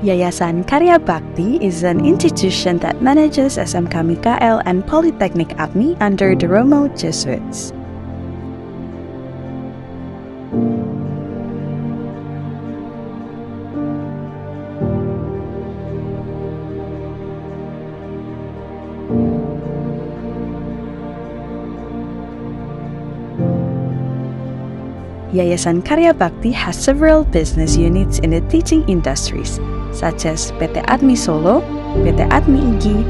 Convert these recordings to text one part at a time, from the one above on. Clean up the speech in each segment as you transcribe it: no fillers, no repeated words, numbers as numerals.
Yayasan Karya Bakti is an institution that manages SMK Mikael and Polytechnic ATMI under the Romo Jesuits. Yayasan Karya Bakti has several business units in the teaching industries, such as PT ATMI Solo, PT ATMI IGI,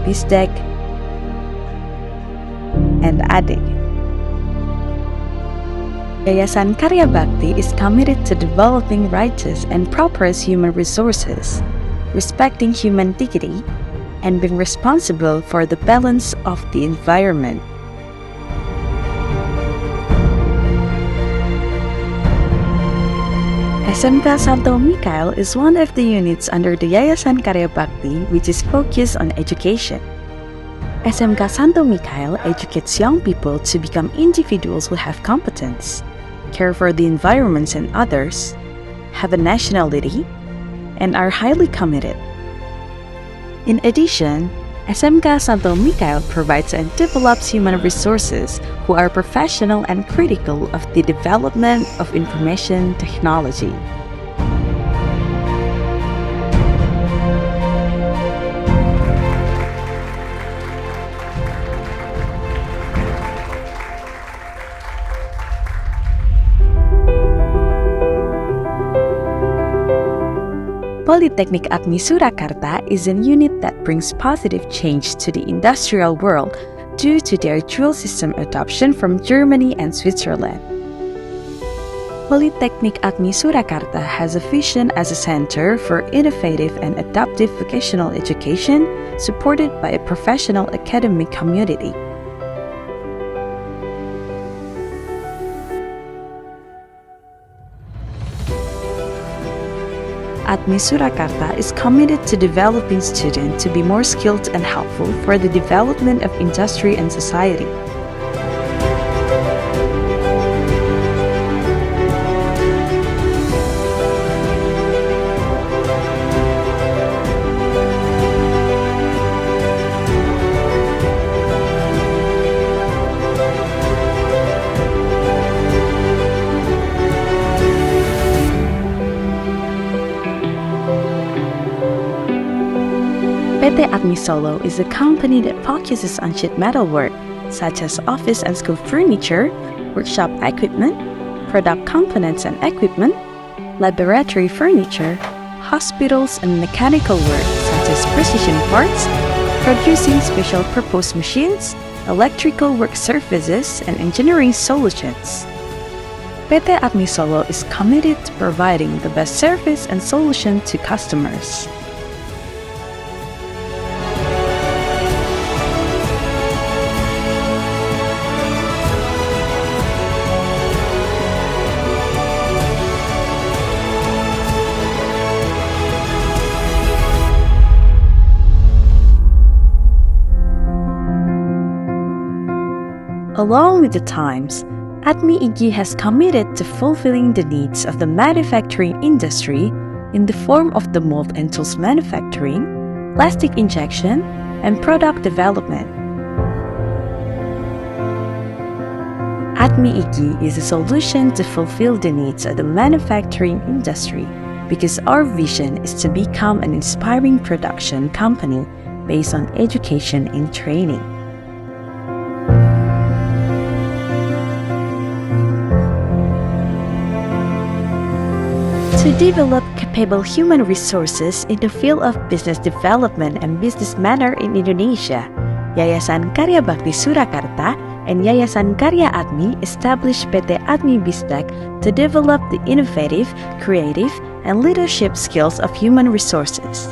BISDEK, and ADE. Yayasan Karya Bakti is committed to developing righteous and prosperous human resources, respecting human dignity, and being responsible for the balance of the environment. SMK Santo Mikael is one of the units under the Yayasan Karya Bakti which is focused on education. SMK Santo Mikael educates young people to become individuals who have competence, care for the environments and others, have a nationality, and are highly committed. In addition, SMK Santo Mikael provides and develops human resources who are professional and critical of the development of information technology. Polytechnic ATMI Surakarta is a unit that brings positive change to the industrial world due to their dual system adoption from Germany and Switzerland. Polytechnic ATMI Surakarta has a vision as a center for innovative and adaptive vocational education supported by a professional academic community. ATMI Surakarta is committed to developing students to be more skilled and helpful for the development of industry and society. PT ATMI Solo is a company that focuses on sheet metal work, such as office and school furniture, workshop equipment, product components and equipment, laboratory furniture, hospitals and mechanical work, such as precision parts, producing special purpose machines, electrical work services, and engineering solutions. PT ATMI Solo is committed to providing the best service and solution to customers. Along with the times, ATMI IGI has committed to fulfilling the needs of the manufacturing industry in the form of the mold and tools manufacturing, plastic injection, and product development. ATMI IGI is a solution to fulfill the needs of the manufacturing industry because our vision is to become an inspiring production company based on education and training. To develop capable human resources in the field of business development and business manner in Indonesia, Yayasan Karya Bakti Surakarta and Yayasan Karya ATMI established PT ATMI BISDEK to develop the innovative, creative, and leadership skills of human resources.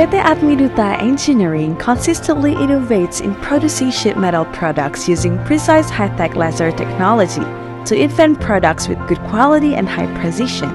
PT ATMI Duta Engineering consistently innovates in producing sheet metal products using precise high-tech laser technology to invent products with good quality and high precision.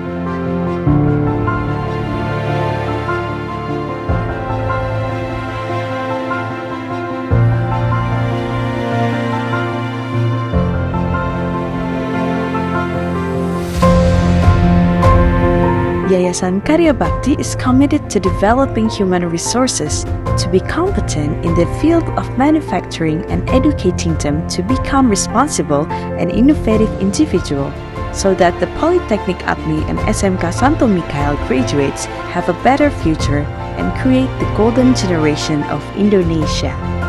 Yayasan Karya Bakti is committed to developing human resources to be competent in the field of manufacturing and educating them to become responsible and innovative individuals so that the Polytechnic ATMI and SMK Santo Mikael graduates have a better future and create the golden generation of Indonesia.